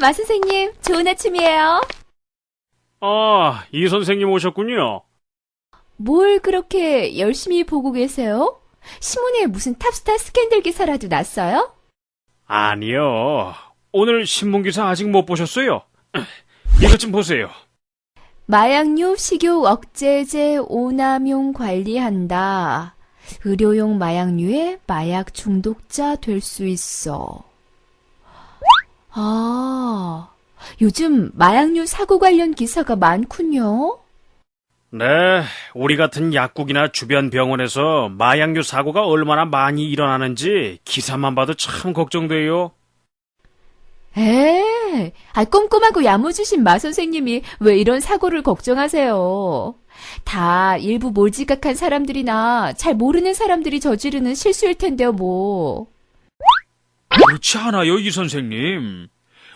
마 선생님, 좋은 아침이에요. 아, 이 선생님 오셨군요. 뭘 그렇게 열심히 보고 계세요? 신문에 무슨 탑스타 스캔들 기사라도 났어요? 아니요. 오늘 신문기사 아직 못 보셨어요? 이것 좀 보세요. 마약류 식욕 억제제 오남용 관리한다. 의료용 마약류에 마약 중독자 될 수 있어. 아, 요즘 마약류 사고 관련 기사가 많군요. 네, 우리 같은 약국이나 주변 병원에서 마약류 사고가 얼마나 많이 일어나는지 기사만 봐도 참 걱정돼요. 꼼꼼하고 야무지신 마 선생님이 왜 이런 사고를 걱정하세요? 다 일부 몰지각한 사람들이나 잘 모르는 사람들이 저지르는 실수일 텐데요, 뭐. 그렇지 않아요, 이 선생님.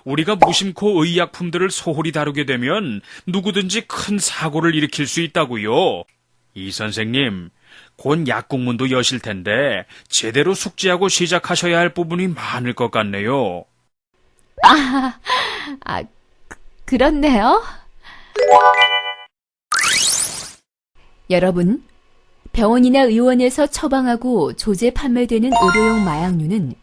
우리가 무심코 의약품들을 소홀히 다루게 되면 누구든지 큰 사고를 일으킬 수 있다고요. 이 선생님, 곧 약국문도 여실 텐데 제대로 숙지하고 시작하셔야 할 부분이 많을 것 같네요. 그렇네요. 여러분, 병원이나 의원에서 처방하고 조제 판매되는 의료용 마약류는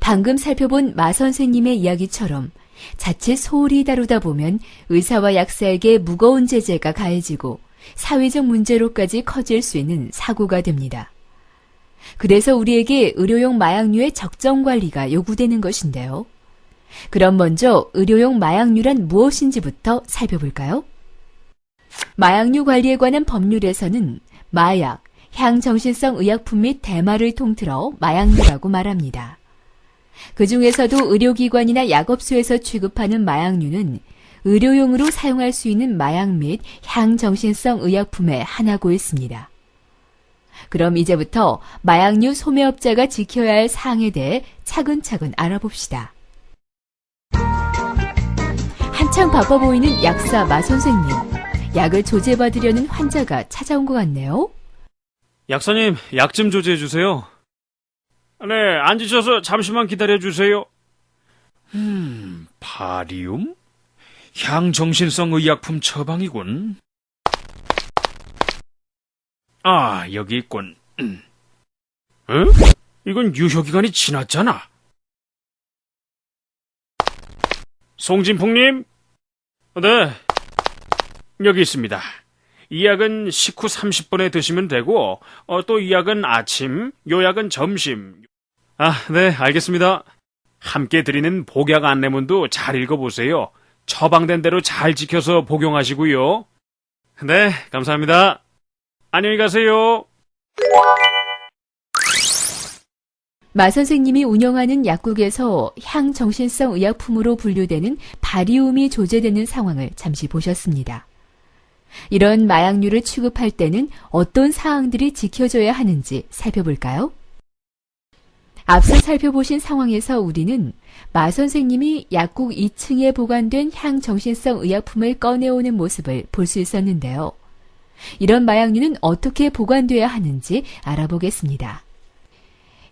방금 살펴본 마 선생님의 이야기처럼 자칫 소홀히 다루다 보면 의사와 약사에게 무거운 제재가 가해지고 사회적 문제로까지 커질 수 있는 사고가 됩니다. 그래서 우리에게 의료용 마약류의 적정 관리가 요구되는 것인데요. 그럼 먼저 의료용 마약류란 무엇인지부터 살펴볼까요? 마약류 관리에 관한 법률에서는 마약, 향정신성 의약품 및 대마를 통틀어 마약류라고 말합니다. 그 중에서도 의료기관이나 약업소에서 취급하는 마약류는 의료용으로 사용할 수 있는 마약 및 향정신성 의약품에 하나고 있습니다. 그럼 이제부터 마약류 소매업자가 지켜야 할 사항에 대해 차근차근 알아봅시다. 한창 바빠 보이는 약사 마 선생님, 약을 조제받으려는 환자가 찾아온 것 같네요. 약사님, 약 좀 조제해 주세요. 네, 앉으셔서 잠시만 기다려 주세요. 바리움? 향정신성 의약품 처방이군. 아, 여기 있군. 응? 이건 유효기간이 지났잖아. 송진풍님? 네, 여기 있습니다. 이 약은 식후 30분에 드시면 되고, 또 이 약은 아침, 요 약은 점심. 아, 네, 알겠습니다. 함께 드리는 복약 안내문도 잘 읽어보세요. 처방된 대로 잘 지켜서 복용하시고요. 네, 감사합니다. 안녕히 가세요. 마 선생님이 운영하는 약국에서 향정신성 의약품으로 분류되는 바리움이 조제되는 상황을 잠시 보셨습니다. 이런 마약류를 취급할 때는 어떤 사항들이 지켜져야 하는지 살펴볼까요? 앞서 살펴보신 상황에서 우리는 마 선생님이 약국 2층에 보관된 향정신성 의약품을 꺼내오는 모습을 볼 수 있었는데요. 이런 마약류는 어떻게 보관돼야 하는지 알아보겠습니다.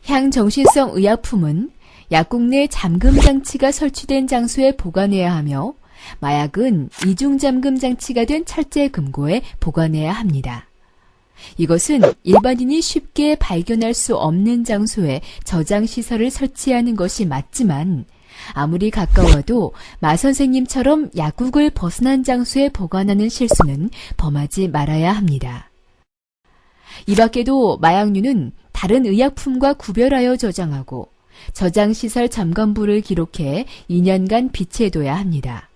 향정신성 의약품은 약국 내 잠금 장치가 설치된 장소에 보관해야 하며 마약은 이중 잠금 장치가 된 철제 금고에 보관해야 합니다. 이것은 일반인이 쉽게 발견할 수 없는 장소에 저장 시설을 설치하는 것이 맞지만 아무리 가까워도 마 선생님처럼 약국을 벗어난 장소에 보관하는 실수는 범하지 말아야 합니다. 이 밖에도 마약류는 다른 의약품과 구별하여 저장하고 저장시설 점검부를 기록해 2년간 비치해둬야 합니다.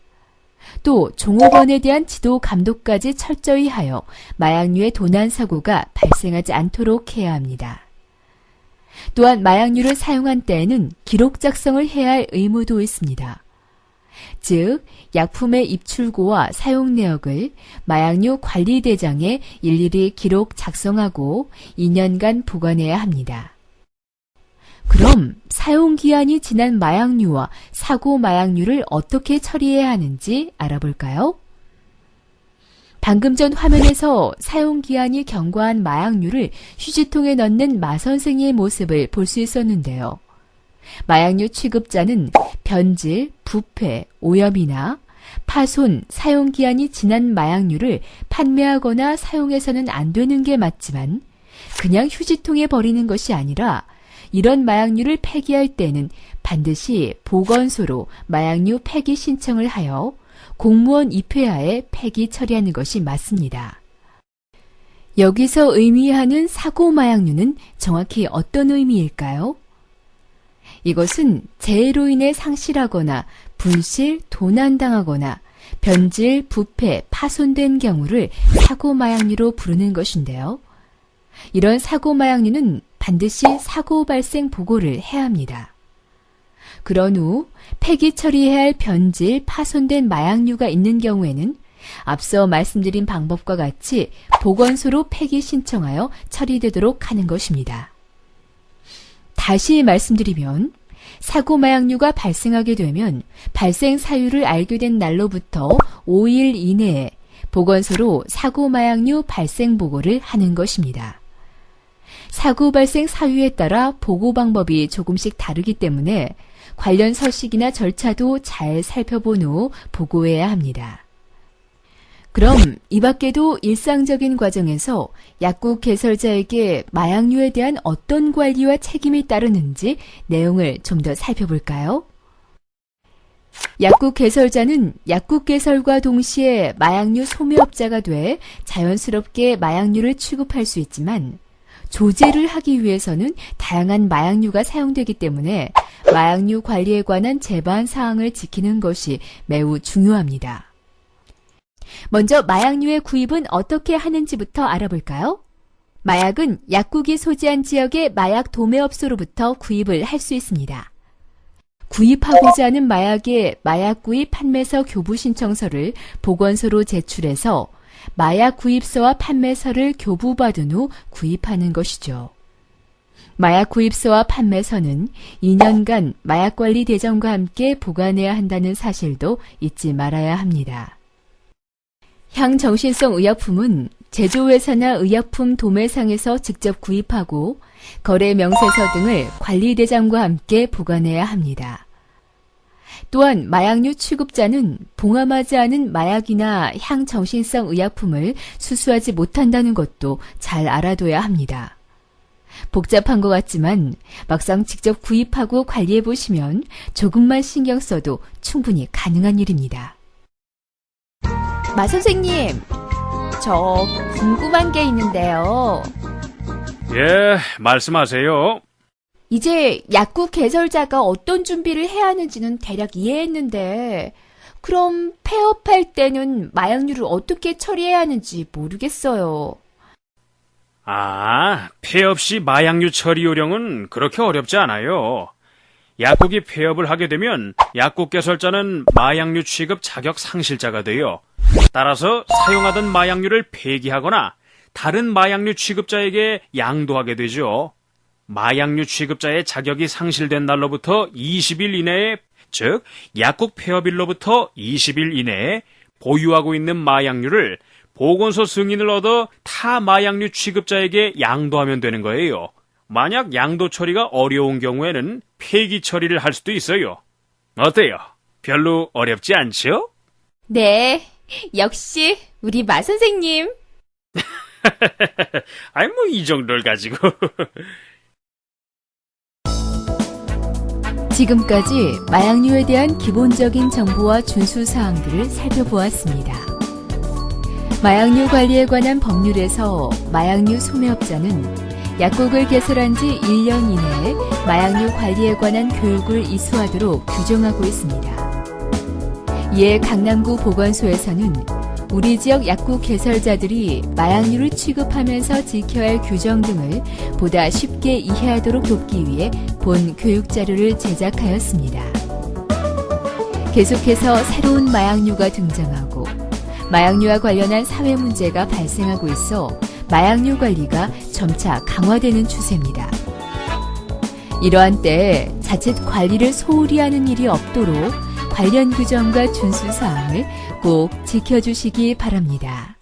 또 종업원에 대한 지도 감독까지 철저히 하여 마약류의 도난 사고가 발생하지 않도록 해야 합니다. 또한 마약류를 사용한 때에는 기록 작성을 해야 할 의무도 있습니다. 즉, 약품의 입출고와 사용 내역을 마약류 관리대장에 일일이 기록 작성하고 2년간 보관해야 합니다. 그럼 사용기한이 지난 마약류와 사고 마약류를 어떻게 처리해야 하는지 알아볼까요? 방금 전 화면에서 사용기한이 경과한 마약류를 휴지통에 넣는 마 선생의 모습을 볼 수 있었는데요. 마약류 취급자는 변질, 부패, 오염이나 파손, 사용기한이 지난 마약류를 판매하거나 사용해서는 안 되는 게 맞지만 그냥 휴지통에 버리는 것이 아니라 이런 마약류를 폐기할 때는 반드시 보건소로 마약류 폐기 신청을 하여 공무원 입회하에 폐기 처리하는 것이 맞습니다. 여기서 의미하는 사고 마약류는 정확히 어떤 의미일까요? 이것은 재해로 인해 상실하거나 분실, 도난당하거나 변질, 부패, 파손된 경우를 사고 마약류로 부르는 것인데요. 이런 사고 마약류는 반드시 사고 발생 보고를 해야 합니다. 그런 후 폐기 처리해야 할 변질, 파손된 마약류가 있는 경우에는 앞서 말씀드린 방법과 같이 보건소로 폐기 신청하여 처리되도록 하는 것입니다. 다시 말씀드리면 사고 마약류가 발생하게 되면 발생 사유를 알게 된 날로부터 5일 이내에 보건소로 사고 마약류 발생 보고를 하는 것입니다. 사고 발생 사유에 따라 보고 방법이 조금씩 다르기 때문에 관련 서식이나 절차도 잘 살펴본 후 보고해야 합니다. 그럼 이 밖에도 일상적인 과정에서 약국 개설자에게 마약류에 대한 어떤 관리와 책임이 따르는지 내용을 좀 더 살펴볼까요? 약국 개설자는 약국 개설과 동시에 마약류 소매업자가 돼 자연스럽게 마약류를 취급할 수 있지만 조제를 하기 위해서는 다양한 마약류가 사용되기 때문에 마약류 관리에 관한 제반 사항을 지키는 것이 매우 중요합니다. 먼저 마약류의 구입은 어떻게 하는지부터 알아볼까요? 마약은 약국이 소지한 지역의 마약 도매업소로부터 구입을 할 수 있습니다. 구입하고자 하는 마약의 마약 구입 판매서 교부 신청서를 보건소로 제출해서 마약 구입서와 판매서를 교부받은 후 구입하는 것이죠. 마약 구입서와 판매서는 2년간 마약관리대점과 함께 보관해야 한다는 사실도 잊지 말아야 합니다. 향정신성 의약품은 제조회사나 의약품 도매상에서 직접 구입하고 거래 명세서 등을 관리대장과 함께 보관해야 합니다. 또한 마약류 취급자는 봉함하지 않은 마약이나 향정신성 의약품을 수수하지 못한다는 것도 잘 알아둬야 합니다. 복잡한 것 같지만 막상 직접 구입하고 관리해보시면 조금만 신경 써도 충분히 가능한 일입니다. 마 선생님, 저 궁금한 게 있는데요. 예, 말씀하세요. 이제 약국 개설자가 어떤 준비를 해야 하는지는 대략 이해했는데 그럼 폐업할 때는 마약류를 어떻게 처리해야 하는지 모르겠어요. 폐업 시 마약류 처리 요령은 그렇게 어렵지 않아요. 약국이 폐업을 하게 되면 약국 개설자는 마약류 취급 자격 상실자가 돼요. 따라서 사용하던 마약류를 폐기하거나 다른 마약류 취급자에게 양도하게 되죠. 마약류 취급자의 자격이 상실된 날로부터 20일 이내에, 즉 약국 폐업일로부터 20일 이내에 보유하고 있는 마약류를 보건소 승인을 얻어 타 마약류 취급자에게 양도하면 되는 거예요. 만약 양도 처리가 어려운 경우에는 폐기 처리를 할 수도 있어요. 어때요? 별로 어렵지 않죠? 네, 역시 우리 마 선생님. 이 정도를 가지고. 지금까지 마약류에 대한 기본적인 정보와 준수 사항들을 살펴보았습니다. 마약류 관리에 관한 법률에서 마약류 소매업자는 약국을 개설한 지 1년 이내에 마약류 관리에 관한 교육을 이수하도록 규정하고 있습니다. 이에 강남구 보건소에서는 우리 지역 약국 개설자들이 마약류를 취급하면서 지켜야 할 규정 등을 보다 쉽게 이해하도록 돕기 위해 본 교육 자료를 제작하였습니다. 계속해서 새로운 마약류가 등장하고 마약류와 관련한 사회 문제가 발생하고 있어 마약류 관리가 점차 강화되는 추세입니다. 이러한 때에 자칫 관리를 소홀히 하는 일이 없도록 관련 규정과 준수 사항을 꼭 지켜주시기 바랍니다.